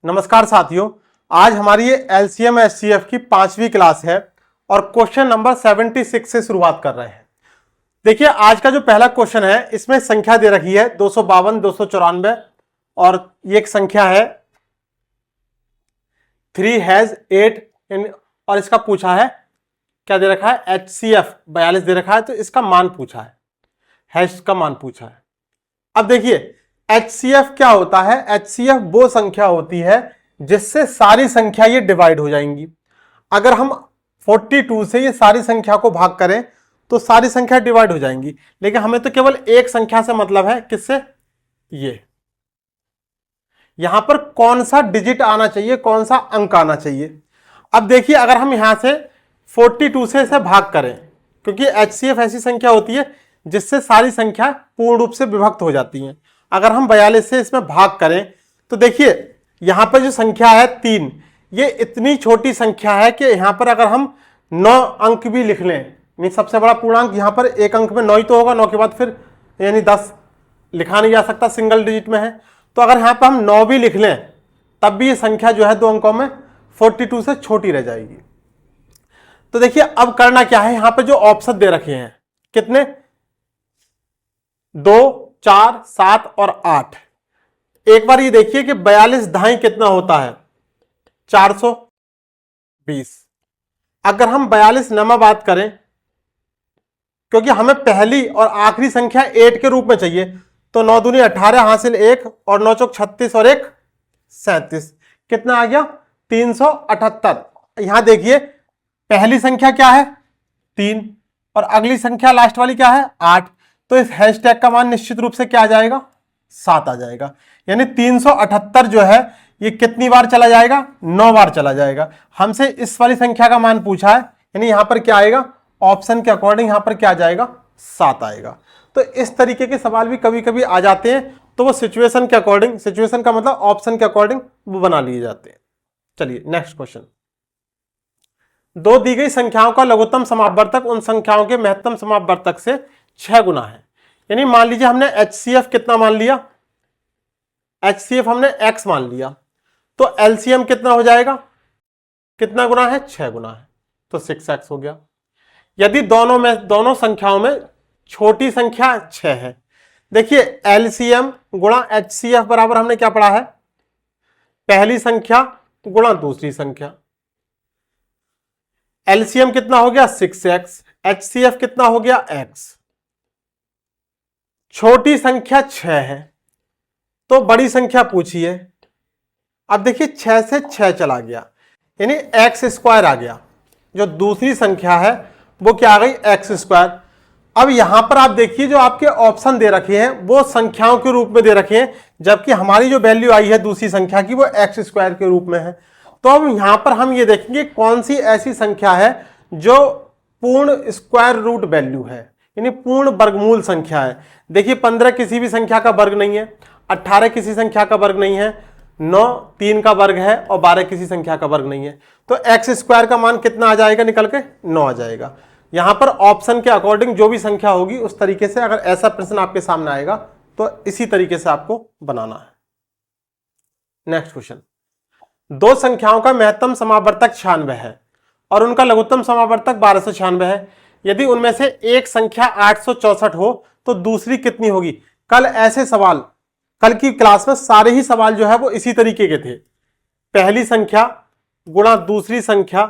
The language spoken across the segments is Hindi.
नमस्कार साथियों, आज हमारी ये एलसीएम एचसीएफ की 5वीं क्लास है और क्वेश्चन नंबर 76 से शुरुआत कर रहे हैं। देखिए, आज का जो पहला क्वेश्चन है इसमें संख्या दे रखी है 252, 294 और ये एक संख्या है 3 हैज 8 और इसका पूछा है क्या दे रखा है, एचसीएफ 42 दे रखा है, तो इसका मान पूछा है, हैश का मान पूछा है। अब देखिए एचसीएफ क्या होता है, एचसीएफ वो संख्या होती है जिससे सारी संख्या ये डिवाइड हो जाएंगी। अगर हम 42 से ये सारी संख्या को भाग करें तो सारी संख्या डिवाइड हो जाएंगी, लेकिन हमें तो केवल एक संख्या से मतलब है, किससे, ये यहां पर कौन सा डिजिट आना चाहिए, कौन सा अंक आना चाहिए। अब देखिए अगर हम यहां से 42 से इसे भाग करें, क्योंकि एचसीएफ ऐसी संख्या होती है जिससे सारी संख्या पूर्ण रूप से विभक्त हो जाती हैं। अगर हम 42 से इसमें भाग करें तो देखिए यहां पर जो संख्या है 3, ये इतनी छोटी संख्या है कि यहां पर अगर हम 9 अंक भी लिख लें, यानी सबसे बड़ा पूर्णांक यहां पर एक अंक में 9 ही तो होगा, 9 के बाद फिर यानी 10 लिखा नहीं जा सकता, सिंगल डिजिट में है। तो अगर यहां पर हम 9 भी लिख लें तब भी ये संख्या जो है 2 अंकों में 42 से छोटी रह जाएगी। तो देखिए अब करना क्या है, यहां पर जो ऑप्शन दे रखे हैं कितने, 2, 4, 7 और 8। एक बार ये देखिए कि 42 ढाई कितना होता है, 420। अगर हम 42 न बात करें, क्योंकि हमें पहली और आखिरी संख्या 8 के रूप में चाहिए, तो 9 दूनी 18 हासिल 1 और 9 चौक 36 और 1 37, कितना आ गया 378। यहां देखिए पहली संख्या क्या है 3 और अगली संख्या लास्ट वाली क्या है 8, तो इस हैशटैग का मान निश्चित रूप से क्या आ जाएगा, 7 आ जाएगा। यानी 378 जो है ये कितनी बार चला जाएगा, 9 बार चला जाएगा। हमसे इस वाली संख्या का मान पूछा है, यानी यहां पर क्या आएगा, ऑप्शन के अकॉर्डिंग यहां पर क्या आ जाएगा, 7 आएगा। तो इस तरीके के सवाल भी कभी कभी आ जाते हैं, तो वो सिचुएशन के अकॉर्डिंग, सिचुएशन का मतलब ऑप्शन के अकॉर्डिंग वो बना लिए जाते हैं। चलिए नेक्स्ट क्वेश्चन। दो दी गई संख्याओं का लघुत्तम समापवर्तक उन संख्याओं के महत्तम समापवर्तक से 6 गुना है। यानी मान लीजिए हमने एचसीएफ कितना मान लिया, एचसीएफ हमने x मान लिया, तो एलसीएम कितना हो जाएगा, कितना गुना है, 6 गुना है, तो 6x हो गया। यदि दोनों संख्याओं में छोटी संख्या 6 है, देखिए एलसीएम गुणा एचसीएफ बराबर हमने क्या पढ़ा है, पहली संख्या गुणा दूसरी संख्या। एलसीएम कितना हो गया 6x, एचसीएफ कितना हो गया x। छोटी संख्या 6 है तो बड़ी संख्या पूछी है। अब देखिए 6 से 6 चला गया, यानी एक्स स्क्वायर आ गया। जो दूसरी संख्या है वो क्या आ गई, एक्स स्क्वायर। अब यहां पर आप देखिए जो आपके ऑप्शन दे रखे हैं वो संख्याओं के रूप में दे रखे हैं, जबकि हमारी जो वैल्यू आई है दूसरी संख्या की वो एक्स स्क्वायर के रूप में है। तो अब यहां पर हम ये देखेंगे कौन सी ऐसी संख्या है जो पूर्ण स्क्वायर रूट वैल्यू है, यानी पूर्ण वर्गमूल संख्या है। देखिए 15 किसी भी संख्या का वर्ग नहीं है, 18 किसी संख्या का वर्ग नहीं है, 9 3 का वर्ग है और 12 किसी संख्या का वर्ग नहीं है। तो एक्स स्क्वायर का मान कितना आ जाएगा निकल के, 9 आ जाएगा। यहां पर ऑप्शन के अकॉर्डिंग जो भी संख्या होगी उस तरीके से, अगर ऐसा प्रश्न आपके सामने आएगा तो इसी तरीके से आपको बनाना है। Next question. दो संख्याओं का महत्तम समापवर्तक 96 है और उनका लघुत्तम समापवर्तक 1296 है। यदि उनमें से एक संख्या 864 हो तो दूसरी कितनी होगी। कल ऐसे सवाल, कल की क्लास में सारे ही सवाल जो है वो इसी तरीके के थे, पहली संख्या गुणा दूसरी संख्या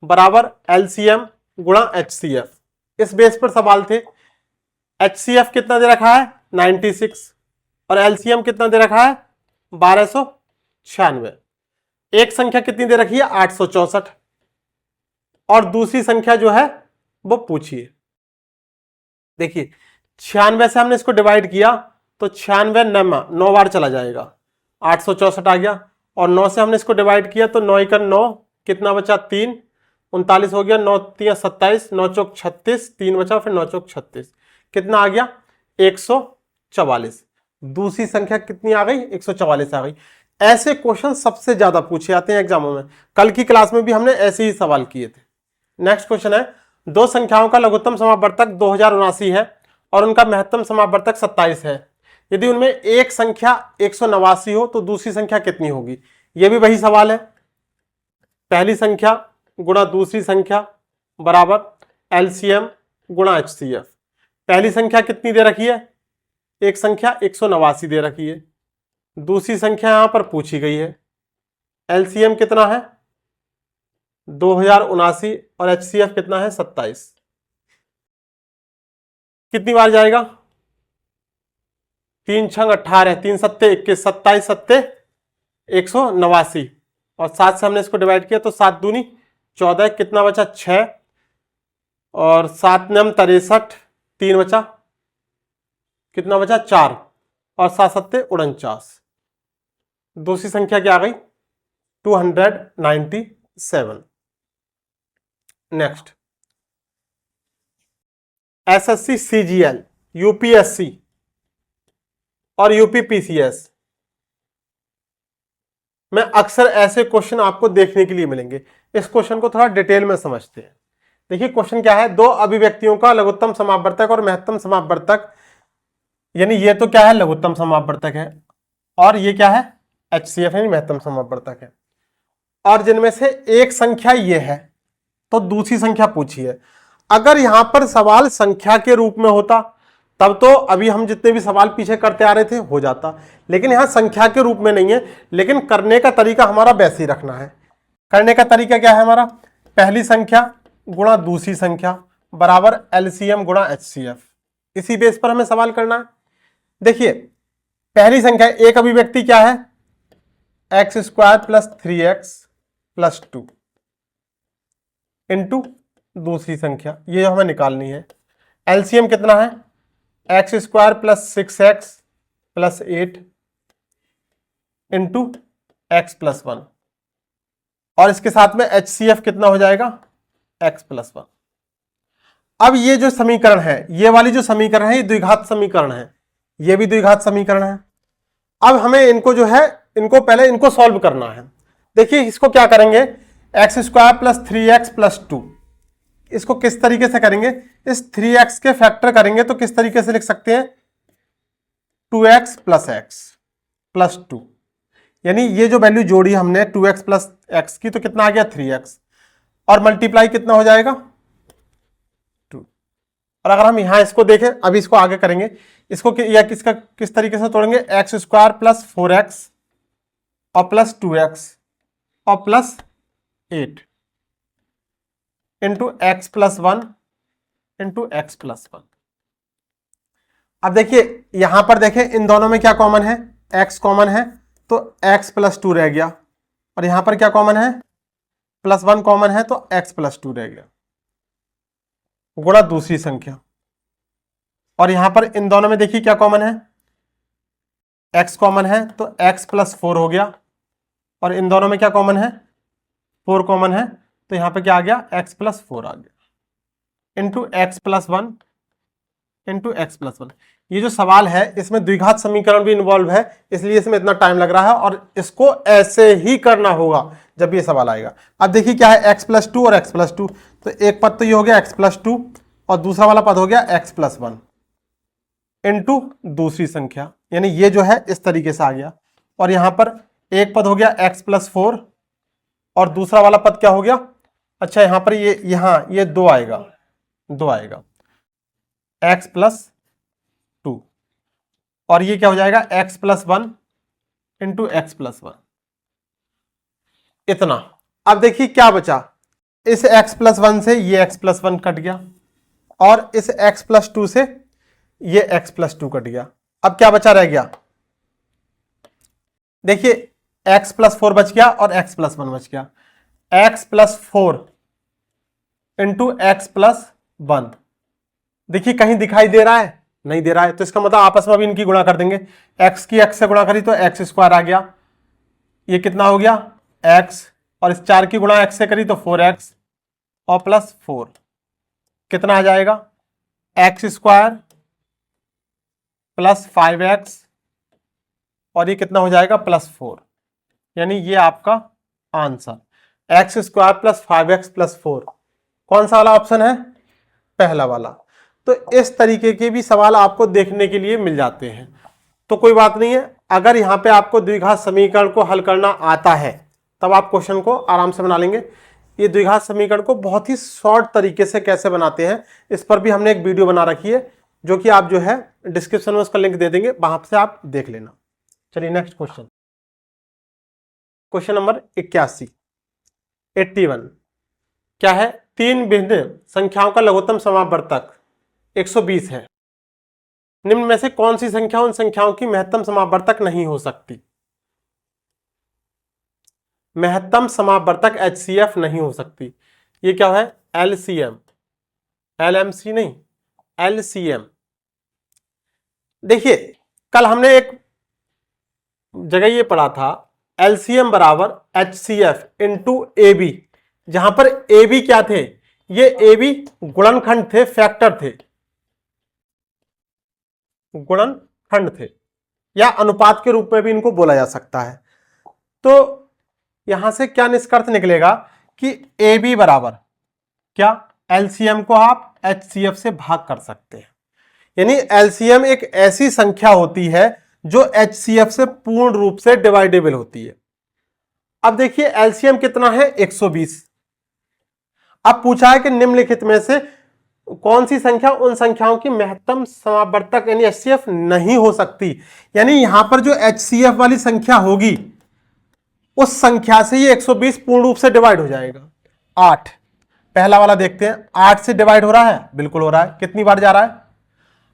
बराबर एलसीएम गुणा एचसीएफ, इस बेस पर सवाल थे। एचसीएफ कितना दे रखा है 96 और एलसीएम कितना दे रखा है 1296। एक संख्या कितनी दे रखी है 864 और दूसरी संख्या जो है वो पूछिए। देखिए 96 से हमने इसको डिवाइड किया तो 96 9 बार चला जाएगा, 864 आ गया। और 9 से हमने इसको डिवाइड किया तो 9 का 9 कितना बचा 3, 39 हो गया, 9 3 27, 9 चौक 36, 3 बचा, फिर 9 चौक 36, कितना आ गया 144। दूसरी संख्या कितनी आ गई 144 आ गई। ऐसे क्वेश्चन सबसे ज्यादा पूछे जाते हैं एग्जामों में, कल की क्लास में भी हमने ऐसे ही सवाल किए थे। नेक्स्ट क्वेश्चन है, दो संख्याओं का लघुत्तम समापवर्तक 2079 है और उनका महत्तम समापवर्तक 27 है। यदि उनमें एक संख्या 189 हो तो दूसरी संख्या कितनी होगी। ये भी वही सवाल है, पहली संख्या गुणा दूसरी संख्या बराबर एलसीएम गुणा एचसीएफ। पहली संख्या कितनी दे रखी है, एक संख्या 189 दे रखी है, दूसरी संख्या यहां पर पूछी गई है, एलसीएम कितना है 2079 और एचसीएफ कितना है 27। कितनी बार जाएगा, 3 छंग 18, 3 सत्ते 21, 27 सत्ते 189 और 7 से हमने इसको डिवाइड किया तो 7 दूनी 14, कितना बचा 6 और 7 नम 63, 3 बचा, कितना बचा 4 और 7 सत्ते 49। दूसरी संख्या क्या आ गई 297। नेक्स्ट, एसएससी सीजीएल, यूपीएससी और यूपीपीसीएस में अक्सर ऐसे क्वेश्चन आपको देखने के लिए मिलेंगे। इस क्वेश्चन को थोड़ा डिटेल में समझते हैं। देखिए क्वेश्चन क्या है, दो अभिव्यक्तियों का लघुत्तम समापवर्तक और महत्तम समापवर्तक, यानी ये तो क्या है लघुत्तम समापवर्तक है और ये क्या है एचसीएफ यानी महत्तम समापवर्तक है, और जिनमें से एक संख्या ये है तो दूसरी संख्या पूछी है। अगर यहां पर सवाल संख्या के रूप में होता तब तो अभी हम जितने भी सवाल पीछे करते आ रहे थे हो जाता, लेकिन यहां संख्या के रूप में नहीं है, लेकिन करने का तरीका हमारा वैसे ही रखना है। करने का तरीका क्या है हमारा, पहली संख्या गुणा दूसरी संख्या बराबर एलसीएम गुणा एचसीएफ, इसी बेस पर हमें सवाल करना है। देखिए पहली संख्या एक अभिव्यक्ति क्या है x square plus 3x plus 2 into दूसरी संख्या, ये हमें निकालनी है। एलसीएम कितना है x square plus 6x plus 8 into x plus 1, और इसके साथ में एचसीएफ कितना हो जाएगा x प्लस 1। अब ये जो समीकरण है, ये वाली जो समीकरण है ये द्विघात समीकरण है, ये भी द्विघात समीकरण है। अब हमें इनको जो है इनको पहले इनको सॉल्व करना है। देखिए इसको क्या करेंगे, x square plus 3x plus 2, इसको किस तरीके से करेंगे, इस 3x के फैक्टर करेंगे तो किस तरीके से लिख सकते हैं 2x प्लस x प्लस 2, यानी ये जो वैल्यू जोड़ी हमने 2x प्लस x की तो कितना आ गया 3x, और मल्टीप्लाई कितना हो जाएगा 2। और अगर हम यहां इसको देखें, अभी इसको आगे करेंगे, इसको या किसका किस तरीके से तोड़ेंगे, एक्स स्क्वायर प्लस 4x और प्लस 2x और plus 8 into x plus 1 into x plus 1। अब देखिए यहां पर देखें इन दोनों में क्या कॉमन है, x कॉमन है तो x प्लस 2 रह गया, और यहां पर क्या कॉमन है प्लस 1 कॉमन है तो x प्लस 2 रह गया, गुणा दूसरी संख्या। और यहां पर इन दोनों में देखिए क्या कॉमन है, x कॉमन है तो x प्लस 4 हो गया, और इन दोनों में क्या कॉमन है 4 कॉमन है तो यहां पे क्या आ गया x प्लस 4 आ गया, into x plus 1 into x plus 1। ये जो सवाल है इसमें द्विघात समीकरण भी इन्वॉल्व है, इसलिए इसमें इतना टाइम लग रहा है, और इसको ऐसे ही करना होगा जब ये सवाल आएगा। अब देखिए क्या है x प्लस 2 और x प्लस 2, तो एक पद तो ये हो गया x प्लस 2 और दूसरा वाला पद हो गया x प्लस 1 इंटू दूसरी संख्या, यानी ये जो है इस तरीके से आ गया, और यहां पर एक पद हो गया x प्लस 4 और दूसरा वाला पद क्या हो गया, अच्छा यहां पर ये 2 आएगा x प्लस 2, और ये क्या हो जाएगा x plus 1 into x plus 1, इतना। अब देखिए क्या बचा, इस x प्लस 1 से ये x प्लस 1 कट गया, और इस x प्लस 2 से ये x प्लस 2 कट गया। अब क्या बचा रह गया, देखिए x प्लस 4 बच गया और x प्लस 1 बच गया, x plus 4 into x plus 1। देखिए कहीं दिखाई दे रहा है, नहीं दे रहा है, तो इसका मतलब आपस में भी इनकी गुणा कर देंगे, x की x से गुणा करी तो एक्स स्क्वायर आ गया, ये कितना हो गया x, और इस 4 की गुणा x से करी तो 4x और प्लस 4, कितना आ जाएगा एक्स स्क्वायर प्लस 5x, और ये कितना हो जाएगा प्लस 4, यानी ये आपका answer x square plus 5x plus 4। कौन सा वाला ऑप्शन है, पहला वाला। तो इस तरीके के भी सवाल आपको देखने के लिए मिल जाते हैं, तो कोई बात नहीं है, अगर यहाँ पे आपको द्विघात समीकरण को हल करना आता है तब आप क्वेश्चन को आराम से बना लेंगे। ये द्विघात समीकरण को बहुत ही शॉर्ट तरीके से कैसे बनाते हैं इस पर भी हमने एक वीडियो बना रखी है, जो कि आप जो है डिस्क्रिप्शन में उसका लिंक दे देंगे, वहां से आप देख लेना। चलिए नेक्स्ट क्वेश्चन, क्वेश्चन नंबर 81 क्या है? तीन भिन्न संख्याओं का लघुत्तम समावर्तक 120 है। निम्न में से कौन सी संख्या उन संख्याओं की महत्तम समावर्तक नहीं हो सकती? महत्तम समावर्तक HCF नहीं हो सकती। ये क्या है? LCM, LMC नहीं, LCM। देखिए कल हमने एक जगह ये पढ़ा था LCM बराबर HCF इंटू AB, जहां पर AB क्या थे? ये AB गुणनखंड थे, फैक्टर थे, गुणनखंड थे, या अनुपात के रूप में भी इनको बोला जा सकता है। तो यहां से क्या निष्कर्ष निकलेगा कि AB बराबर क्या? LCM को आप HCF से भाग कर सकते हैं। यानी LCM एक ऐसी संख्या होती है जो HCF से पूर्ण रूप से डिवाइडेबल होती है। अब देखिए LCM कितना है? 120। अब पूछा है कि निम्नलिखित में से कौन सी संख्या उन संख्याओं की महत्तम समावर्तक यानी HCF नहीं हो सकती। यानी यहां पर जो HCF वाली संख्या होगी उस संख्या से ये 120 पूर्ण रूप से डिवाइड हो जाएगा। 8, पहला वाला देखते हैं, 8 से डिवाइड हो रहा है? बिल्कुल हो रहा है। कितनी बार जा रहा है?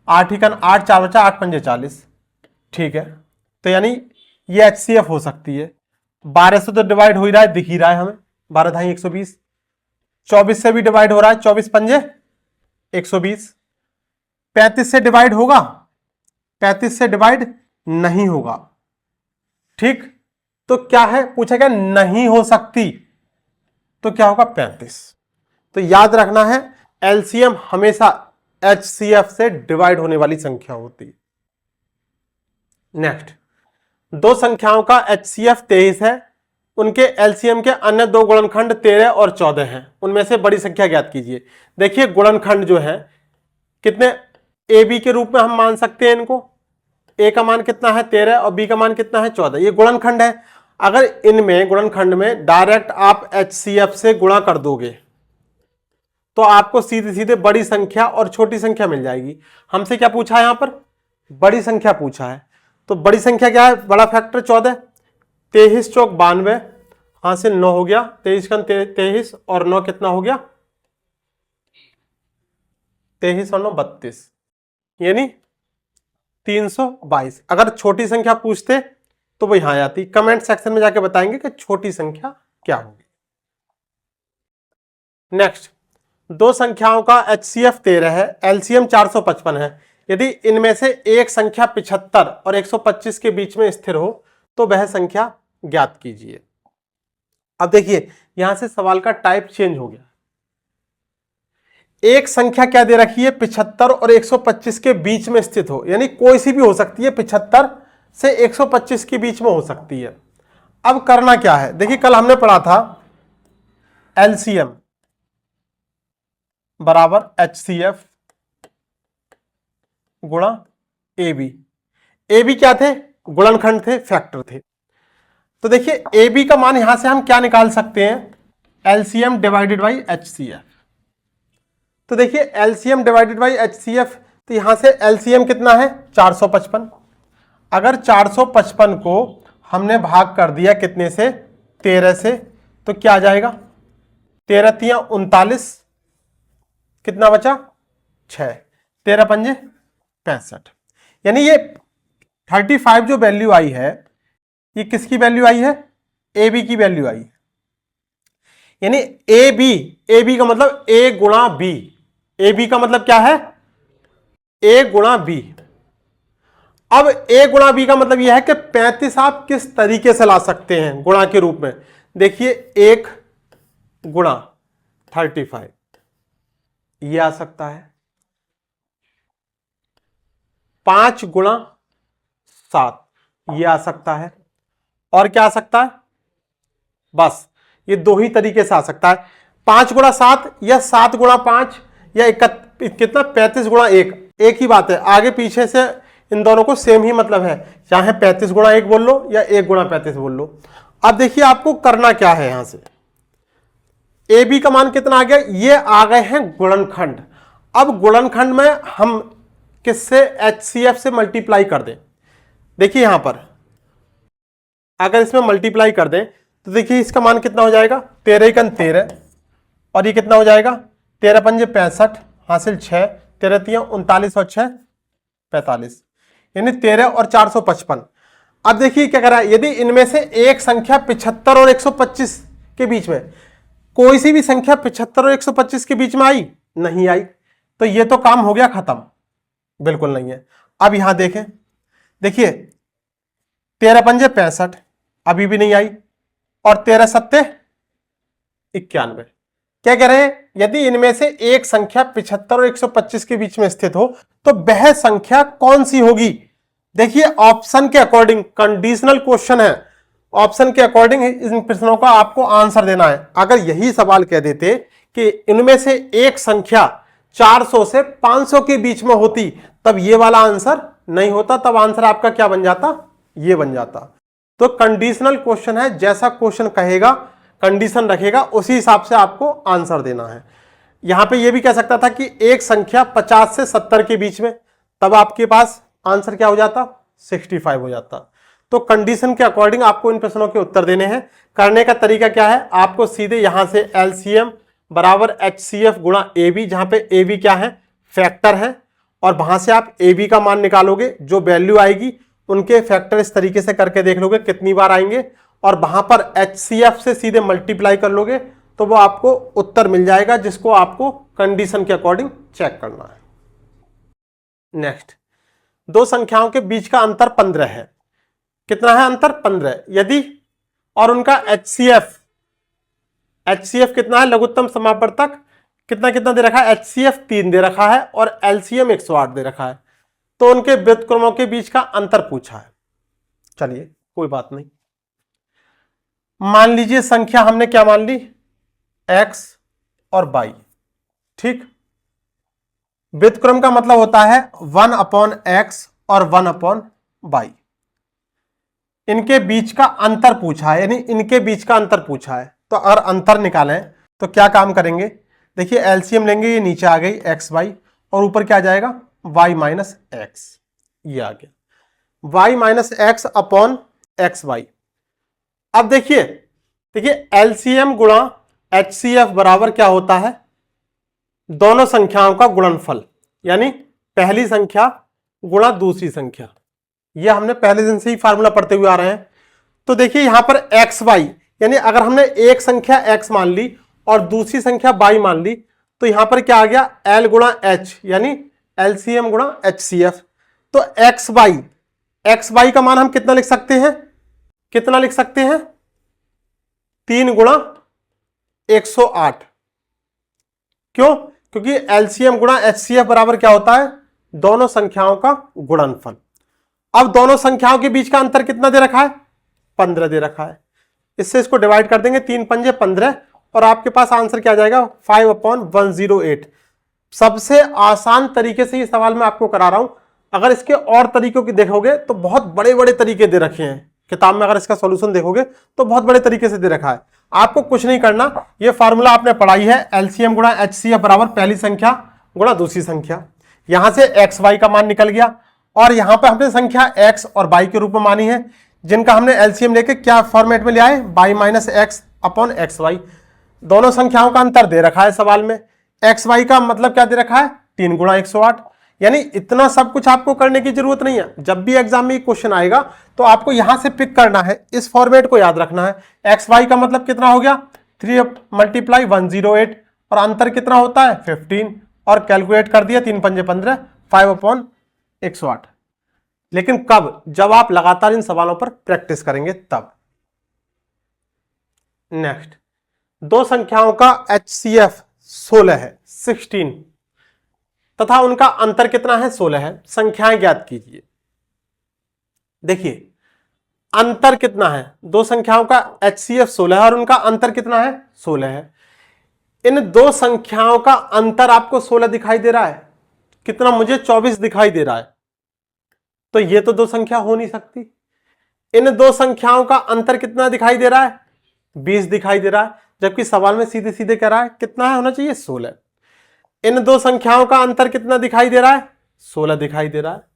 8 ही का 8, 4 बचा, 8 पंजे 40। ठीक है, तो यानी ये HCF हो सकती है। 12 से तो डिवाइड हो ही रहा है, दिख ही रहा है हमें, 12 ढाई 120। 24 से भी डिवाइड हो रहा है, 24 पंजे 120। 35 से डिवाइड होगा? 35 से डिवाइड नहीं होगा। ठीक, तो क्या है? पूछा क्या? नहीं हो सकती, तो क्या होगा? 35। तो याद रखना है LCM हमेशा HCF से डिवाइड होने वाली संख्या होती है। नेक्स्ट, दो संख्याओं का HCF 23 है, उनके LCM के अन्य दो गुणनखंड 13 और 14 हैं, उनमें से बड़ी संख्या ज्ञात कीजिए। देखिए गुणनखंड जो है कितने AB के रूप में हम मान सकते हैं इनको। A का मान कितना है? 13 और B का मान कितना है? 14। ये गुणनखंड है। अगर इनमें गुणनखंड में डायरेक्ट आप HCF से गुणा कर दोगे तो आपको सीधे सीधे बड़ी संख्या और छोटी संख्या मिल जाएगी। हमसे क्या पूछा है? यहां पर बड़ी संख्या पूछा है, तो बड़ी संख्या क्या है? बड़ा फैक्टर 14, 23 चौक 92, हां से 9 हो गया, 23 का 23 और 9 कितना हो गया? 23 और 9 32, यानी 322। अगर छोटी संख्या पूछते तो वो यहां आती। कमेंट सेक्शन में जाके बताएंगे कि छोटी संख्या क्या होगी। नेक्स्ट, दो संख्याओं का HCF 13 है, LCM 455 है। यदि इनमें से एक संख्या 75 और 125 के बीच में स्थिर हो तो वह संख्या ज्ञात कीजिए। अब देखिए यहां से सवाल का टाइप चेंज हो गया। एक संख्या क्या दे रखी है? 75 और 125 के बीच में स्थित हो, यानी कोई सी भी हो सकती है, 75 से 125 के बीच में हो सकती है। अब करना क्या है? देखिए कल हमने पढ़ा था LCM बराबर HCF गुणा AB। AB क्या थे? गुणनखंड थे, फैक्टर थे। तो देखिए AB का मान यहां से हम क्या निकाल सकते हैं? LCM divided by HCF। तो देखिए LCM डिवाइडेड बाई HCF, तो यहां से LCM कितना है? 455। अगर 455 को हमने भाग कर दिया कितने से? 13 से, तो क्या आ जाएगा? 13 तिया 39, कितना बचा? 6, 13 पंजे 65। यानी ये 35 जो वैल्यू आई है ये किसकी वैल्यू आई है? AB की वैल्यू आई है। यानी AB का मतलब A गुणा B। AB का मतलब क्या है? A गुणा B। अब A गुणा B का मतलब यह है कि 35 आप किस तरीके से ला सकते हैं गुणा के रूप में। देखिए 1 गुणा 35 ये आ सकता है, 5 गुणा 7 ये आ सकता है, और क्या आ सकता है? बस ये दो ही तरीके से आ सकता है, 5 गुणा 7 या 7 गुणा 5 या कितना 35 गुणा 1, एक ही बात है। आगे पीछे से इन दोनों को सेम ही मतलब है, चाहे 35 गुणा 1 बोल लो या 1 गुणा 35 बोल लो। अब देखिए आपको करना क्या है, यहां से ए बी का मान कितना आ गया, ये आ गए हैं गुणनखंड। अब गुणनखंड में हम किससे, HCF से मल्टीप्लाई कर दें। देखिए यहां पर अगर इसमें मल्टीप्लाई कर दें तो देखिए इसका मान कितना हो जाएगा, 13 और ये कितना हो जाएगा 13 पंजे 65 हासिल 6, 13 तिया 39 और 6 45, यानी 13 और 455। अब देखिए क्या कर रहा है, यदि इनमें से एक संख्या 75 और 125 के बीच में, कोई सी भी संख्या 75 और 125 के बीच में आई, नहीं आई, तो ये तो काम हो गया खत्म, बिल्कुल नहीं है। अब यहां देखें, देखिए 13 पंजे 65 अभी भी नहीं आई, और 13 सत्ते 91। क्या कह रहे हैं, यदि इनमें से एक संख्या 75 और 125 के बीच में स्थित हो तो वह संख्या कौन सी होगी। देखिए ऑप्शन के अकॉर्डिंग, कंडीशनल क्वेश्चन है, ऑप्शन के अकॉर्डिंग इन प्रश्नों का आपको आंसर देना है। अगर यही सवाल कह देते कि इनमें से एक संख्या 400 से 500 के बीच में होती, तब ये वाला आंसर नहीं होता, तब आंसर आपका क्या बन जाता, ये बन जाता। तो कंडीशनल क्वेश्चन है, जैसा क्वेश्चन कहेगा, कंडीशन रखेगा, उसी हिसाब से आपको आंसर देना है। यहां पे ये भी कह सकता था कि एक संख्या 50 से 70 के बीच में, तब आपके पास आंसर क्या हो जाता, 65 हो जाता। तो कंडीशन के अकॉर्डिंग आपको इन प्रश्नों के उत्तर देने हैं। करने का तरीका क्या है, आपको सीधे यहां से LCM बराबर HCF गुणा AB, जहां पे AB क्या है, फैक्टर है, और वहां से आप AB का मान निकालोगे, जो वैल्यू आएगी उनके फैक्टर इस तरीके से करके देख लोगे कितनी बार आएंगे, और वहां पर HCF से सीधे मल्टीप्लाई कर लोगे तो वो आपको उत्तर मिल जाएगा, जिसको आपको कंडीशन के अकॉर्डिंग चेक करना है। नेक्स्ट, दो संख्याओं के बीच का अंतर 15 है। कितना है अंतर, 15। यदि और उनका HCF कितना है, लघुत्तम समापवर्तक कितना कितना दे रखा है, HCF 3 दे रखा है और LCM 108 दे रखा है, तो उनके व्युत्क्रमों के बीच का अंतर पूछा है। चलिए कोई बात नहीं, मान लीजिए संख्या हमने क्या मान ली, x और y, ठीक। व्युत्क्रम का मतलब होता है 1/x और 1/y। इनके बीच का अंतर पूछा है, यानी इनके बीच का अंतर पूछा है। तो अगर अंतर निकालें तो क्या काम करेंगे, देखिए एलसीएम लेंगे, ये नीचे आ गई xy और ऊपर क्या आ जाएगा y माइनस एक्स, ये आ गया y minus x upon xy। अब देखिए एलसीएम गुणा HCF बराबर क्या होता है, दोनों संख्याओं का गुणनफल, यानी पहली संख्या गुणा दूसरी संख्या। यह हमने पहले दिन से ही फार्मूला पढ़ते हुए आ रहे हैं। तो देखिए यहां पर xy, यानी अगर हमने एक संख्या x मान ली और दूसरी संख्या y मान ली, तो यहां पर क्या आ गया l गुणा h, यानी LCM गुणा HCF। तो xy का मान हम कितना लिख सकते हैं, 3 गुणा 108। क्यों, क्योंकि LCM गुणा HCF बराबर क्या होता है, दोनों संख्याओं का गुणनफल। अब दोनों संख्याओं के बीच का अंतर कितना दे रखा है, 15 दे रखा है। इससे इसको डिवाइड कर देंगे, 3 पंजे 15 और आपके पास आंसर क्या आ जाएगा 5/108। सबसे आसान तरीके से ये सवाल मैं आपको करा रहा हूं। अगर इसके और तरीकों की देखोगे तो बहुत बड़े बड़े तरीके दे रखे हैं किताब में, अगर इसका सॉल्यूशन देखोगे तो बहुत बड़े तरीके से दे रखा है। आपको कुछ नहीं करना, ये फार्मूला आपने पढ़ाई है, LCM गुणा HCF बराबर पहली संख्या गुणा दूसरी संख्या। यहां से XY का मान निकल गया और यहां पे हमने संख्या x और y के रूप में मानी है, जिनका हमने LCM लेके क्या फॉर्मेट में लिया है, y minus x upon XY। दोनों संख्याओं का अंतर दे रखा है सवाल में, XY का मतलब क्या दे रखा है 3 गुणा 108। यानी इतना सब कुछ आपको करने की जरूरत नहीं है। जब भी एग्जाम में क्वेश्चन आएगा तो आपको यहां से पिक करना है, इस फॉर्मेट को याद रखना है। XY का मतलब कितना हो गया 3 × 108 और अंतर कितना होता है 15, और कैलकुलेट कर दिया 3 पंजे 15, 5/108। लेकिन कब, जब आप लगातार इन सवालों पर प्रैक्टिस करेंगे तब। नेक्स्ट, दो संख्याओं का HCF 16 है, 16, तथा उनका अंतर कितना है 16 है। संख्याएं ज्ञात कीजिए। देखिए अंतर कितना है, दो संख्याओं का HCF 16 है और उनका अंतर कितना है 16 है। इन दो संख्याओं का अंतर आपको 16 दिखाई दे रहा है, कितना मुझे 24 दिखाई दे रहा है। तो ये तो दो संख्या हो नहीं सकती। इन दो संख्याओं का अंतर कितना दिखाई दे रहा है? 20 दिखाई दे रहा है, जबकि सवाल में सीधे सीधे कह रहा है कितना है होना चाहिए 16। इन दो संख्याओं का अंतर कितना दिखाई दे रहा है? 16 दिखाई दे रहा है।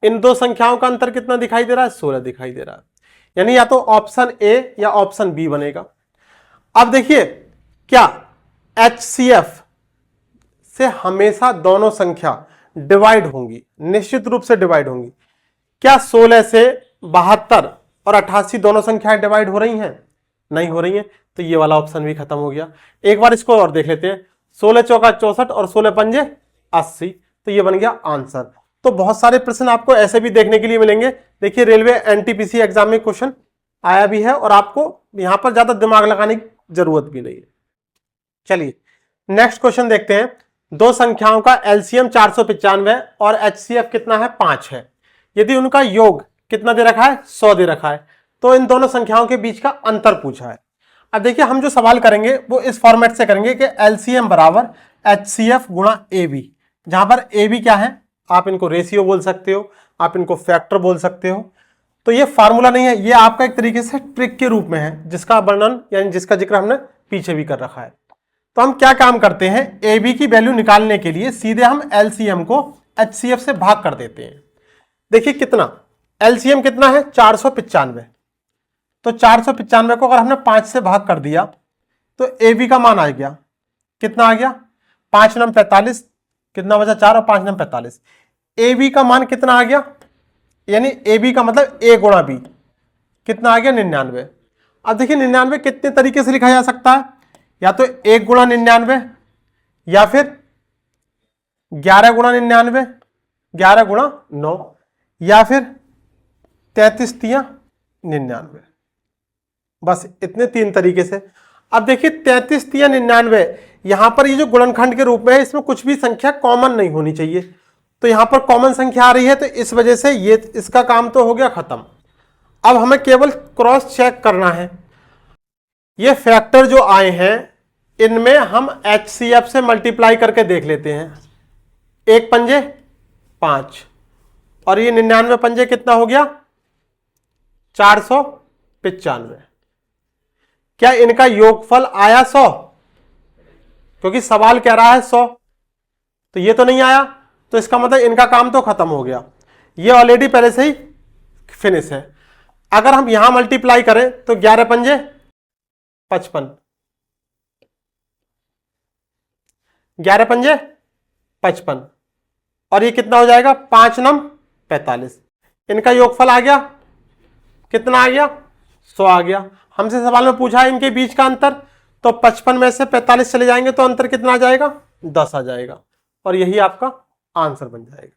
इन दो संख्याओं का अंतर कितना दिखाई दे रहा है? 16 दिखाई दे रहा है। यानी या तो ऑप्शन ए या ऑप्शन बी बनेगा। अब देखिए क्या HCF से हमेशा दोनों संख्या डिवाइड होंगी, निश्चित रूप से डिवाइड होंगी। क्या 16 से 72 और 88 दोनों संख्याएं डिवाइड हो रही हैं? नहीं हो रही हैं, तो ये वाला ऑप्शन भी खत्म हो गया। एक बार इसको और देख लेते हैं, 16 चौका 64 और 16 पंजे 80, तो ये बन गया आंसर। तो बहुत सारे प्रश्न आपको ऐसे भी देखने के लिए मिलेंगे। देखिए रेलवे NTPC एग्जाम में क्वेश्चन आया भी है और आपको यहां पर ज्यादा दिमाग लगाने की जरूरत भी नहीं है। चलिए नेक्स्ट क्वेश्चन देखते हैं। दो संख्याओं का LCM 495 और HCF कितना है? 5 है। यदि उनका योग कितना दे रखा है? 100 दे रखा है। तो इन दोनों संख्याओं के बीच का अंतर पूछा है। अब देखिए हम जो सवाल करेंगे वो इस फॉर्मेट से करेंगे कि LCM बराबर HCF गुणा AB, जहां पर AB क्या है? आप इनको रेशियो बोल सकते हो, आप इनको फैक्टर बोल सकते हो। तो ये फार्मूला नहीं है, ये आपका एक तरीके से ट्रिक के रूप में है, जिसका वर्णन यानी जिसका जिक्र हमने पीछे भी कर रखा है। तो हम क्या काम करते हैं, AB की वैल्यू निकालने के लिए सीधे हम LCM को HCF से भाग कर देते हैं। देखिए कितना LCM कितना है? 495। तो 495 को अगर हमने 5 से भाग कर दिया तो AB का मान आ गया, कितना आ गया? 5 9 45, कितना बचा? 4 और 5 9 45। AB का मान कितना आ गया? यानी AB का मतलब A गुणा B, कितना आ गया? 99। अब देखिए 99 कितने तरीके से लिखा जा सकता है, या तो 1 गुणा 99, या फिर 11 गुणा 99, 11 गुणा 9, या फिर 33 तिया 99। बस इतने 3 तरीके से। अब देखिए 33 तिया 99, यहां पर ये जो गुणनखंड के रूप में है इसमें कुछ भी संख्या कॉमन नहीं होनी चाहिए, तो यहां पर कॉमन संख्या आ रही है, तो इस वजह से ये इसका काम तो हो गया खत्म। अब हमें केवल क्रॉस चेक करना है। ये फैक्टर जो आए हैं इनमें हम HCF से मल्टीप्लाई करके देख लेते हैं। 1 पंजे 5 और ये 99 पंजे कितना हो गया? 495। क्या इनका योगफल आया 100? क्योंकि सवाल कह रहा है 100, तो ये तो नहीं आया, तो इसका मतलब इनका काम तो खत्म हो गया, ये ऑलरेडी पहले से ही फिनिश है। अगर हम यहां मल्टीप्लाई करें तो 11 पंजे 55, 11 पंजे 55 और ये कितना हो जाएगा? 5 9 45। इनका योगफल आ गया, कितना आ गया? 100 आ गया। हमसे सवाल में पूछा है इनके बीच का अंतर, तो 55 में से 45 चले जाएंगे तो अंतर कितना आ जाएगा? 10 आ जाएगा, और यही आपका आंसर बन जाएगा।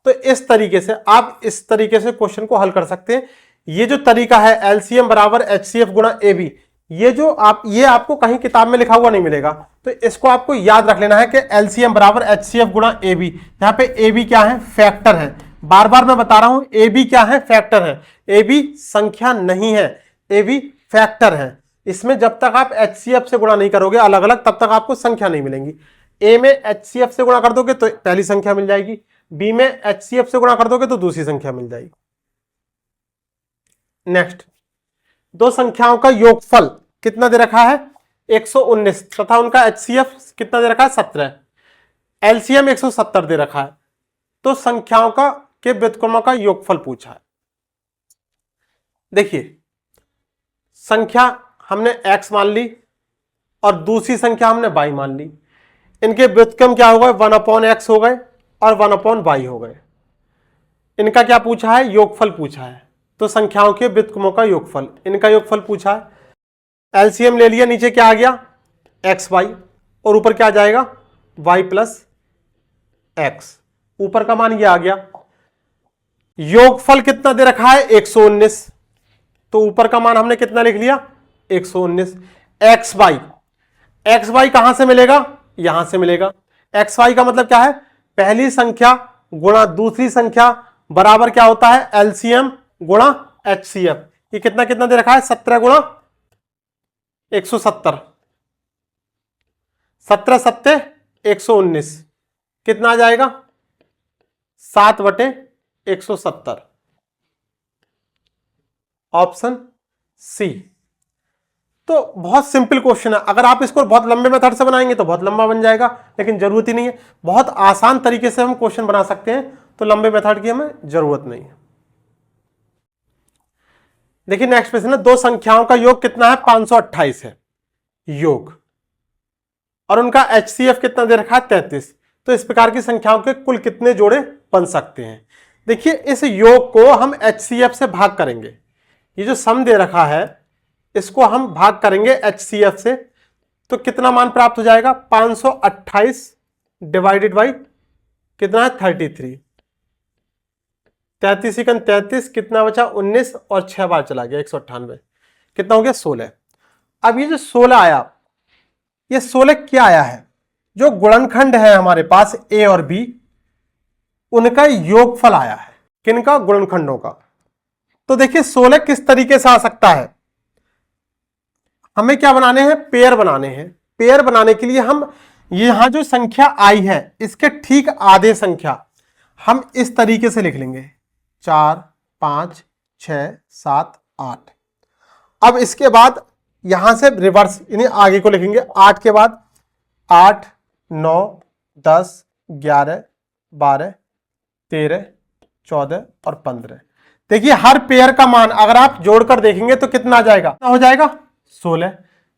तो इस तरीके से आप इस तरीके से क्वेश्चन को हल कर सकते हैं। ये जो तरीका है LCM बराबर HCF गुणा AB, ये आपको कहीं किताब में लिखा हुआ नहीं मिलेगा, तो इसको आपको याद रख लेना है कि LCM बराबर HCF गुणा AB। यहाँ पे AB क्या है? फैक्टर है। बार बार मैं बता रहा हूं AB क्या है? फैक्टर है। AB संख्या नहीं है, AB फैक्टर है। इसमें जब तक आप HCF से गुणा नहीं करोगे अलग अलग, तब तक आपको संख्या नहीं मिलेंगी। A में HCF से गुणा कर दोगे तो पहली संख्या मिल जाएगी, B में HCF से गुणा कर दोगे तो दूसरी संख्या मिल जाएगी। नेक्स्ट, दो संख्याओं का योगफल कितना दे रखा है? 119 तथा उनका HCF कितना दे रखा है? 17। LCM 170 दे रखा है, तो संख्याओं का के व्युत्क्रमों का योगफल पूछा है। देखिए संख्या हमने x मान ली और दूसरी संख्या हमने y मान ली, इनके व्युत्क्रम क्या हो गए? 1/x हो गए और 1/y हो गए। इनका क्या पूछा है? योगफल पूछा है, तो संख्याओं के व्युत्क्रमों का योगफल, इनका योगफल पूछा है। LCM ले लिया, नीचे क्या आ गया? xy और ऊपर क्या आ जाएगा? y प्लस x, ऊपर का मान ये आ गया। योगफल कितना दे रखा है? 119, तो ऊपर का मान हमने कितना लिख लिया? 119। xy कहां से मिलेगा? यहां से मिलेगा। xy का मतलब क्या है? पहली संख्या गुणा दूसरी संख्या बराबर क्या होता है? LCM गुणा HCF। ये कितना कितना दे रखा है? 17 गुणा 170, 17 7 119, कितना आ जाएगा? 7/1 170, ऑप्शन सी। तो बहुत सिंपल क्वेश्चन है, अगर आप इसको बहुत लंबे मेथड से बनाएंगे तो बहुत लंबा बन जाएगा, लेकिन जरूरत ही नहीं है, बहुत आसान तरीके से हम क्वेश्चन बना सकते हैं, तो लंबे मेथड की हमें जरूरत नहीं है। देखिए नेक्स्ट क्वेश्चन है, दो संख्याओं का योग कितना है? 528 है योग, और उनका HCF कितना दे रखा है? 33। तो इस प्रकार की संख्याओं के कुल कितने जोड़े बन सकते हैं? देखिए इस योग को हम HCF से भाग करेंगे, ये जो सम दे रखा है इसको हम भाग करेंगे HCF से, तो कितना मान प्राप्त हो जाएगा? 528 डिवाइडेड बाई कितना है? 33। 33 एकम 33, कितना बचा? 19, और 6 बार चला गया 198, कितना हो गया? 16। अब ये जो 16 आया, ये 16 क्या आया है? जो गुणनखंड है हमारे पास A और B, उनका योगफल आया है। किनका? गुणनखंडों का। तो देखिए 16 किस तरीके से आ सकता है? हमें क्या बनाने हैं? पेयर बनाने हैं। पेयर बनाने के लिए हम यहां जो संख्या आई है इसके ठीक आधे संख्या हम इस तरीके से लिख लेंगे, 4, 5, 6, 7, 8। अब इसके बाद यहां से रिवर्स यानी आगे को लिखेंगे, 8 के बाद 8, 9, 10, 11, 12, 13, 14 और 15। देखिए हर पेयर का मान अगर आप जोड़कर देखेंगे तो कितना आ जाएगा? कितना हो जाएगा? 16।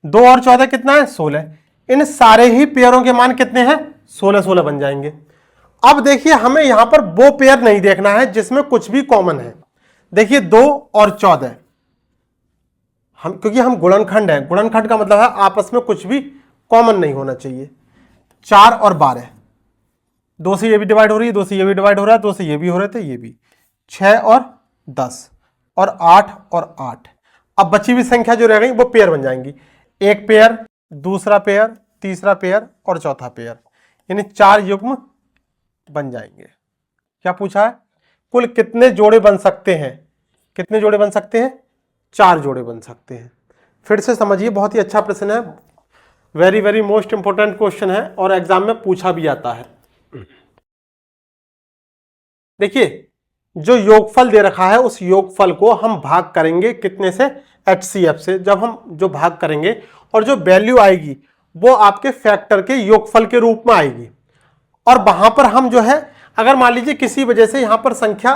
2 और 14 कितना है? 16। इन सारे ही पेयरों के मान कितने हैं? 16 16 बन जाएंगे। अब देखिए हमें यहां पर वो पेयर नहीं देखना है जिसमें कुछ भी कॉमन है। देखिए 2 और 14, हम क्योंकि हम गुणनखंड है, गुणनखंड का मतलब है आपस में कुछ भी कॉमन नहीं होना चाहिए। 4 और 12, 2 से ये भी डिवाइड हो रही है, 2 से ये भी डिवाइड हो रहा है, 2 से ये भी हो रहे थे, ये भी। 6 और 10 और 8 और 8। अब बची हुई संख्या जो रह गई वो पेयर बन जाएंगी, एक पेयर, दूसरा पेयर, तीसरा पेयर और चौथा पेयर, यानी 4 युग्म बन जाएंगे। क्या पूछा है? कुल कितने जोड़े बन सकते हैं? कितने जोड़े बन सकते हैं? 4 जोड़े बन सकते हैं। फिर से समझिए, बहुत ही अच्छा प्रश्न है, very very most important question है और एग्जाम में पूछा भी आता है। देखिए जो योगफल दे रखा है उस योगफल को हम भाग करेंगे कितने से? HCF से। जब हम जो भाग करेंगे और जो वैल्यू आएगी वो आपके फैक्टर के योगफल के रूप में आएगी, और वहां पर हम जो है अगर मान लीजिए किसी वजह से यहां पर संख्या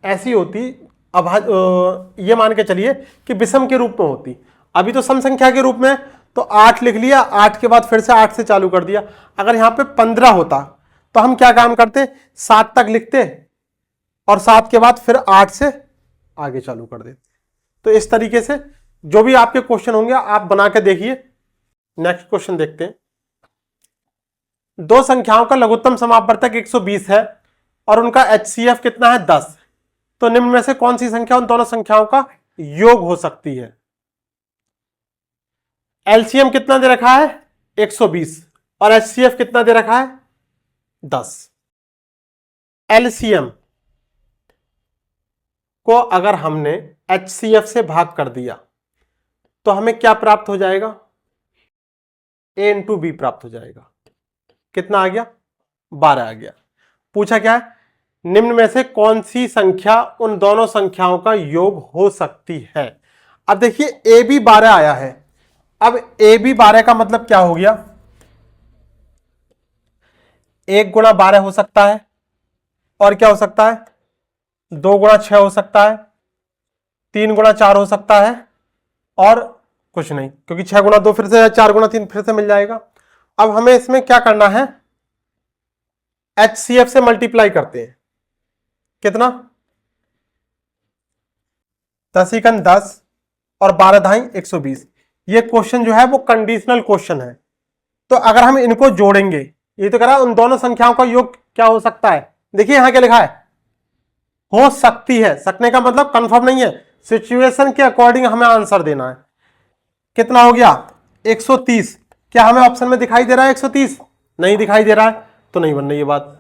ऐसी होती, अब ये मान के चलिए कि विषम के रूप में होती, अभी तो सम संख्या के रूप में, तो 8 लिख लिया, 8 के बाद फिर से 8 से चालू कर दिया। अगर यहां पे 15 होता तो हम क्या काम करते? 7 तक लिखते और 7 के बाद फिर 8 से आगे चालू कर देते। तो इस तरीके से जो भी आपके क्वेश्चन होंगे आप बना के देखिए। नेक्स्ट क्वेश्चन देखते हैं। दो संख्याओं का लघुत्तम समापवर्तक 120 है और उनका HCF कितना है? 10। तो निम्न में से कौन सी संख्या उन दोनों संख्याओं का योग हो सकती है? LCM कितना दे रखा है? 120, और HCF कितना दे रखा है? 10। LCM को अगर हमने HCF से भाग कर दिया तो हमें क्या प्राप्त हो जाएगा? A इंटू बी प्राप्त हो जाएगा। कितना आ गया? 12 आ गया। पूछा क्या है? निम्न में से कौन सी संख्या उन दोनों संख्याओं का योग हो सकती है? अब देखिए ए बी 12 आया है। अब ए बी 12 का मतलब क्या हो गया? 1 गुणा 12 हो सकता है, और क्या हो सकता है? 2 गुणा 6 हो सकता है, 3 गुणा 4 हो सकता है, और कुछ नहीं, क्योंकि 6 गुणा 2 फिर से, 4 गुणा 3 फिर से मिल जाएगा। अब हमें इसमें क्या करना है? HCF से मल्टीप्लाई करते हैं। कितना? 10 एकम 10 और 12 धाई 120। ये क्वेश्चन जो है वो कंडीशनल क्वेश्चन है, तो अगर हम इनको जोड़ेंगे, ये तो कह रहा है उन दोनों संख्याओं का योग क्या हो सकता है। देखिए यहां क्या लिखा है? हो सकती है। सकने का मतलब कंफर्म नहीं है, सिचुएशन के अकॉर्डिंग हमें आंसर देना है। कितना हो गया? 130। क्या हमें ऑप्शन में दिखाई दे रहा है 130? नहीं दिखाई दे रहा है, तो नहीं बन रही ये बात।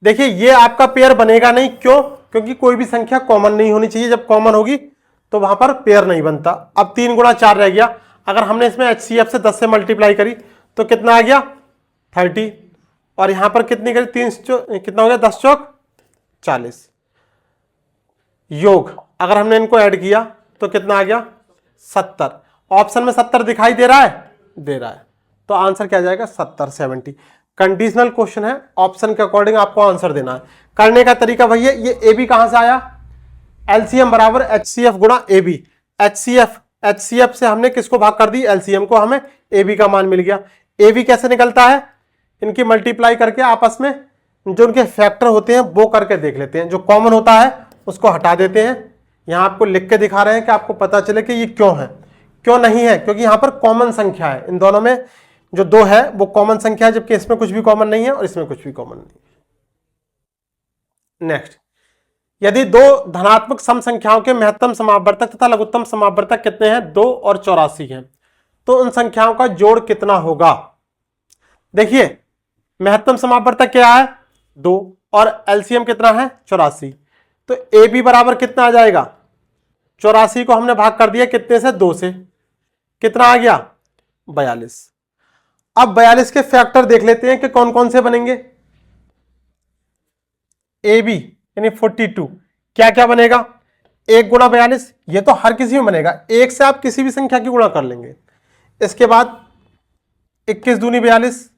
देखिए ये आपका पेयर बनेगा नहीं, क्यों? क्योंकि कोई भी संख्या कॉमन नहीं होनी चाहिए, जब कॉमन होगी तो वहां पर पेयर नहीं बनता। अब 3 गुणा 4 रह गया, अगर हमने इसमें HCF से 10 से मल्टीप्लाई करी तो कितना आ गया? 30, और यहां पर कितनी करी? 3 कितना हो गया? 10 चौक 40। योग, अगर हमने इनको ऐड किया तो कितना आ गया 70। ऑप्शन में 70 दिखाई दे रहा है, दे रहा है, तो आंसर क्या जाएगा 70 70। कंडीशनल क्वेश्चन है, ऑप्शन के अकॉर्डिंग आपको आंसर देना है। करने का तरीका भैया, ये ए बी कहां से आया, एलसीएम बराबर HCF गुणा ए बी। HCF से हमने किसको भाग कर दी, एलसीएम को, हमें ए बी का मान मिल गया। ए बी कैसे निकलता है, इनकी मल्टीप्लाई करके आपस में जो उनके फैक्टर होते हैं वो करके देख लेते हैं, जो कॉमन होता है उसको हटा देते हैं। यहां आपको लिख के दिखा रहे हैं कि आपको पता चले कि ये क्यों है, क्यों नहीं है, क्योंकि यहां पर कॉमन संख्या है, इन दोनों में जो दो है वो कॉमन संख्या है, जबकि इसमें कुछ भी कॉमन नहीं है और इसमें कुछ भी कॉमन नहीं है। नेक्स्ट, यदि दो धनात्मक सम संख्याओं के महत्तम समावर्तक तथा लघुत्तम समावर्तक कितने हैं, 2 और 84 हैं, तो उन संख्याओं का जोड़ कितना होगा। देखिए महत्तम समावर्तक क्या है 2 और एलसीएम कितना है 84, तो ए बी बराबर कितना आ जाएगा, 84 को हमने भाग कर दिया कितने से, 2 से, कितना आ गया 42। अब 42 के फैक्टर देख लेते हैं कि कौन कौन से बनेंगे। ए बी यानी 42, क्या क्या बनेगा, 1 गुणा 42, ये तो हर किसी में बनेगा, 1 से आप किसी भी संख्या की गुणा कर लेंगे। इसके बाद 21 दूनी 42,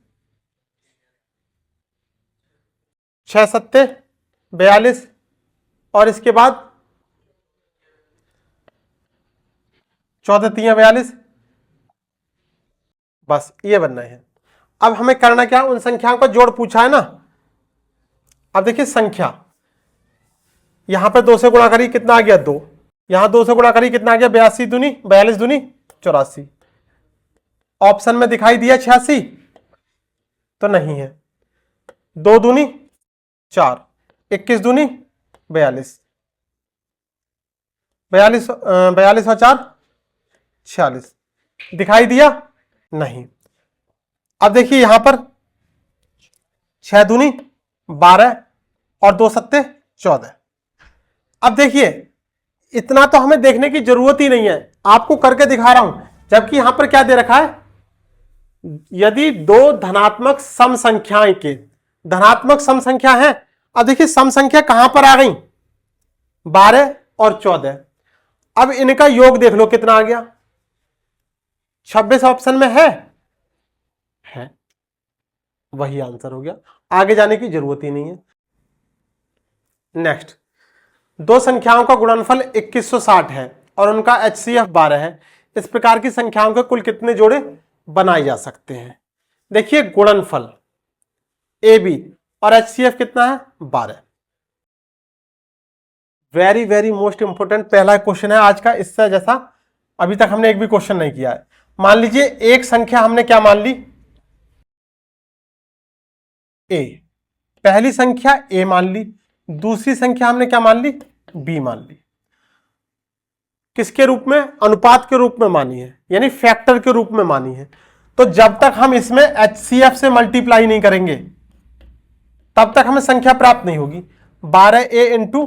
6 सत्ते 42, और इसके बाद 14 तियां 42, बस ये बनना है। अब हमें करना क्या, उन संख्याओं का जोड़ पूछा है ना। अब देखिए संख्या, यहां पर 2 से गुणा करी कितना आ गया 2, यहां 2 से गुणा करी कितना आ गया 42 दूनी 84। ऑप्शन में दिखाई दिया 86 तो नहीं है, 2 दूनी 4, 21 दूनी 42, 42 और 4 46, दिखाई दिया नहीं। अब देखिए यहां पर 6 दूनी 12 और 2 सत्ते 14। अब देखिए इतना तो हमें देखने की जरूरत ही नहीं है, आपको करके दिखा रहा हूं, जबकि यहां पर क्या दे रखा है, यदि दो धनात्मक सम संख्याएं के, धनात्मक सम संख्या है। अब देखिए सम संख्या कहां पर आ गई, 12 और 14। अब इनका योग देख लो कितना आ गया, 26 ऑप्शन में है, वही आंसर हो गया, आगे जाने की जरूरत ही नहीं है। नेक्स्ट, दो संख्याओं का गुणनफल 2160 है और उनका HCF 12 है, इस प्रकार की संख्याओं के कुल कितने जोड़े बनाए जा सकते हैं। देखिए गुणनफल ए बी और HCF कितना है 12। वेरी वेरी मोस्ट इंपोर्टेंट पहला क्वेश्चन है आज का, इससे जैसा अभी तक हमने एक भी क्वेश्चन नहीं किया है। मान लीजिए एक संख्या हमने क्या मान ली, ए, पहली संख्या ए मान ली, दूसरी संख्या हमने क्या मान ली, बी मान ली। किसके रूप में, अनुपात के रूप में मानी है, यानी फैक्टर के रूप में मानी है। तो जब तक हम इसमें HCF से मल्टीप्लाई नहीं करेंगे तब तक हमें संख्या प्राप्त नहीं होगी। 12A इंटू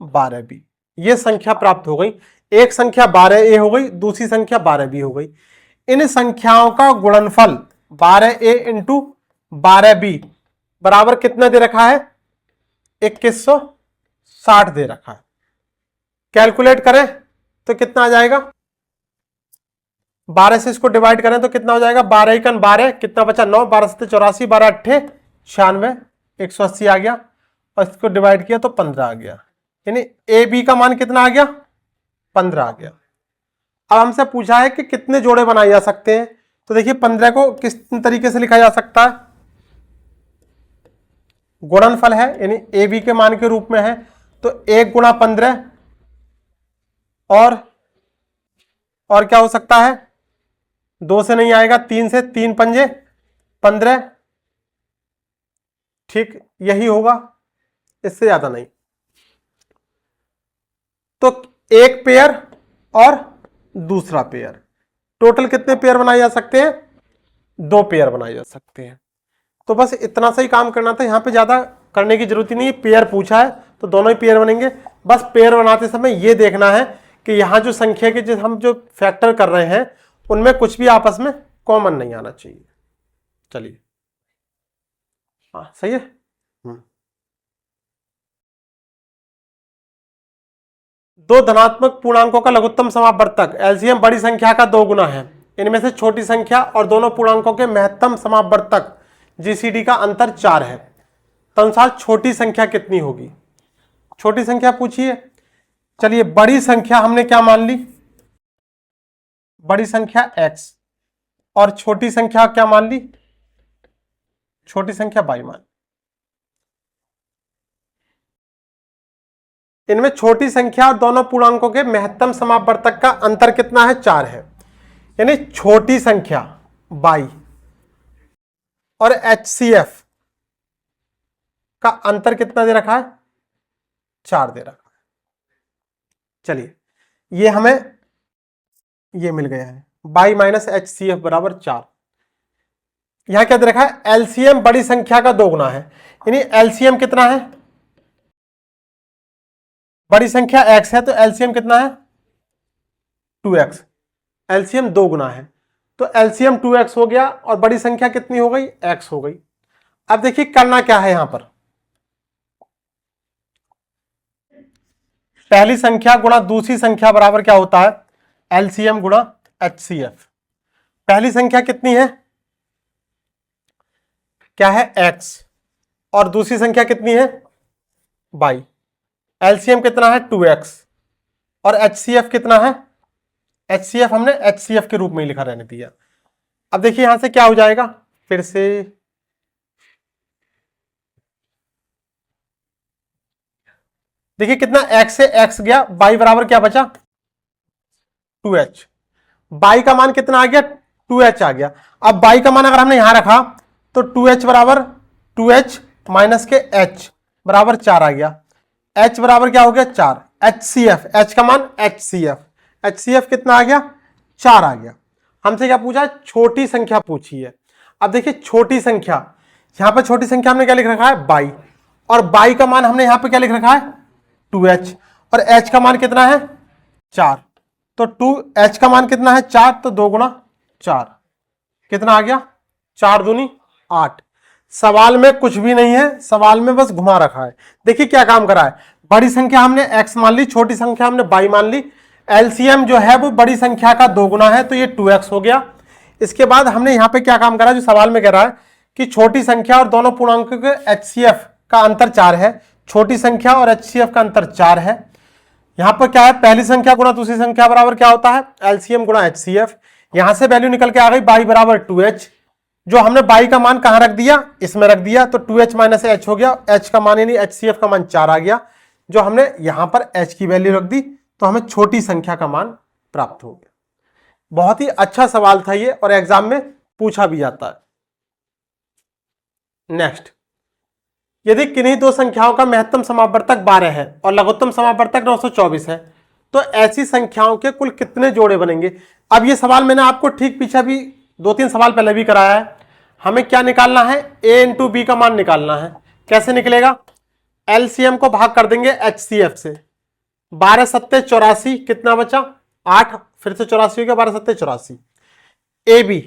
12B, ये संख्या प्राप्त हो गई। एक संख्या 12A हो गई, दूसरी संख्या 12B हो गई। इन संख्याओं का गुणनफल 12A इंटू 12B बराबर कितना दे रखा है, 2160 दे रखा है। कैलकुलेट करें तो कितना आ जाएगा, 12 से इसको डिवाइड करें तो कितना हो जाएगा, 12 एकन 12, कितना बचा 9, 12 से 84, 12 अट्ठे 96, 180 आ गया, और इसको डिवाइड किया तो 15 आ गया, यानी ए बी का मान कितना आ गया 15 आ गया। अब हमसे पूछा है कि कितने जोड़े बनाए जा सकते हैं, तो देखिए 15 को किस तरीके से लिखा जा सकता है, गुणनफल है यानी ए बी के मान के रूप में है, तो 1 गुणा 15 और क्या हो सकता है, 2 से नहीं आएगा, 3 से, 3 पंजे 15, ठीक यही होगा, इससे ज्यादा नहीं। तो एक पेयर और दूसरा पेयर, टोटल कितने पेयर बनाए जा सकते हैं, 2 पेयर बनाए जा सकते हैं। तो बस इतना सा ही काम करना था, यहां पे ज्यादा करने की जरूरत ही नहीं है। पेयर पूछा है तो दोनों ही पेयर बनेंगे। बस पेयर बनाते समय ये देखना है कि यहां जो संख्या के जो हम जो फैक्टर कर रहे हैं उनमें कुछ भी आपस में कॉमन नहीं आना चाहिए। चलिए, हाँ सही है। दो धनात्मक पूर्णांकों का लघुत्तम समापवर्तक एलसीएम बड़ी संख्या का 2 गुना है। इनमें से छोटी संख्या और दोनों पूर्णांकों के महत्तम समापवर्तक जीसीडी का अंतर 4 है। तदनुसार छोटी संख्या कितनी होगी? छोटी संख्या पूछिए। चलिए, बड़ी संख्या हमने क्या मान ली? बड़ी संख्या x और छोटी संख्या क्या मान ली? छोटी संख्या y मान। इनमें छोटी संख्या और दोनों पूर्णांकों के महत्तम समापवर्तक का अंतर कितना है? 4 है। यानी छोटी संख्या y और HCF का अंतर कितना दे रखा है? 4 दे रखा है। चलिए, ये हमें ये मिल गया है y माइनस HCF बराबर 4। यहां क्या दे रखा है? एलसीएम बड़ी संख्या का 2 गुना है। यानी एलसीएम कितना है? बड़ी संख्या x है तो एलसीएम कितना है? 2x। एलसीएम 2 गुना है तो एलसीएम 2x हो गया और बड़ी संख्या कितनी हो गई? x हो गई। अब देखिए करना क्या है यहां पर, पहली संख्या गुणा दूसरी संख्या बराबर क्या होता है? एलसीएम गुणा HCF। पहली संख्या कितनी है? क्या है? x और दूसरी संख्या कितनी है? y। एलसीएम कितना है? 2x और HCF कितना है? HCF हमने HCF के रूप में ही लिखा रहने दिया। अब देखिए यहां से क्या हो जाएगा, फिर से देखिए कितना x से x गया, y बराबर क्या बचा? 2h। y का मान कितना आ गया? 2h आ गया। अब y का मान अगर हमने यहां रखा तो 2h बराबर 2h माइनस के h बराबर 4 आ गया। h बराबर क्या हो गया? 4। HCF, h का मान HCF कितना आ गया? 4 आ गया। हमसे क्या पूछा? छोटी संख्या पूछी है। अब देखिए छोटी संख्या, यहां पर छोटी संख्या हमने क्या लिख रखा है? y। और y का मान हमने यहां पे क्या लिख रखा है? 2h। और h का मान कितना है? 4। तो 2h का मान कितना है? 4। तो 2 गुणा 4 कितना आ गया? 4 दूनी 8। सवाल में कुछ भी नहीं है, सवाल में बस घुमा रखा है। देखिए क्या काम करा है, बड़ी संख्या हमने x मान ली, छोटी संख्या हमने y मान ली। एलसीएम जो है वो बड़ी संख्या का 2 गुना है तो ये 2x हो गया। इसके बाद हमने यहां पे क्या काम करा, जो सवाल में कह रहा है कि छोटी संख्या और दोनों पूर्णांकों के HCF का अंतर 4 है। छोटी संख्या और HCF का अंतर 4 है। यहां पर क्या है? पहली संख्या गुणा दूसरी संख्या बराबर क्या होता है? एलसीएम गुणा HCF। यहां से वैल्यू निकल के आ गई y बराबर 2h। जो हमने y का मान कहां रख दिया? इसमें रख दिया तो 2h माइनस h हो गया। h का मान यानी HCF का मान 4 आ गया। जो हमने यहां पर h की वैल्यू रख दी तो हमें छोटी संख्या का मान प्राप्त हो गया। बहुत ही अच्छा सवाल था ये और एग्जाम में पूछा भी जाता है। नेक्स्ट, यदि किन्हीं दो संख्याओं का महत्तम समापवर्तक 12 है और लघुत्तम समापवर्तक 924 है तो ऐसी संख्याओं के कुल कितने जोड़े बनेंगे? अब ये सवाल मैंने आपको ठीक पीछे भी 2-3 सवाल पहले भी कराया है। हमें क्या निकालना है? a इंटू बी का मान निकालना है। कैसे निकलेगा? एलसीएम को भाग कर देंगे HCF से। 12 सत्ते 84, कितना बचा? 8, फिर से 84 हो गया, 12 सत्ते 84। a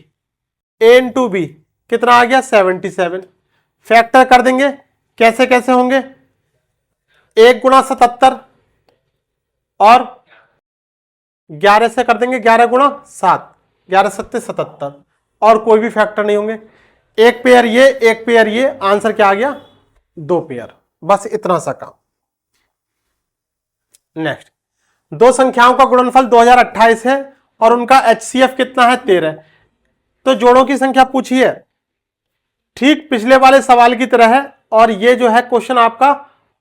इंटू बी कितना आ गया? 77। फैक्टर कर देंगे, कैसे कैसे होंगे? 1 गुणा 77 और 11 से कर देंगे 11 गुणा 7, 11 सत्ते 77 और कोई भी फैक्टर नहीं होंगे। एक पेयर ये, एक पेयर ये, आंसर क्या आ गया? 2 पेयर। बस इतना सा काम। नेक्स्ट, दो संख्याओं का गुणनफल 2028 है और उनका HCF कितना है? 13। तो जोड़ों की संख्या पूछी है, ठीक पिछले वाले सवाल की तरह है। और ये जो है क्वेश्चन आपका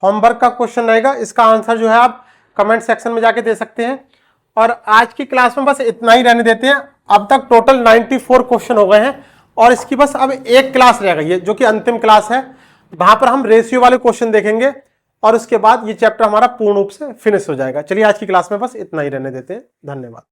होमवर्क का क्वेश्चन रहेगा। इसका आंसर जो है आप कमेंट सेक्शन में जाके दे सकते हैं। और आज की क्लास में बस इतना ही रहने देते हैं। अब तक टोटल 94 क्वेश्चन हो गए हैं और इसकी बस अब एक क्लास रह गई है जो कि अंतिम क्लास है। वहां पर हम रेशियो वाले क्वेश्चन देखेंगे और उसके बाद ये चैप्टर हमारा पूर्ण रूप से फिनिश हो जाएगा। चलिए आज की क्लास में बस इतना ही रहने देते हैं। धन्यवाद।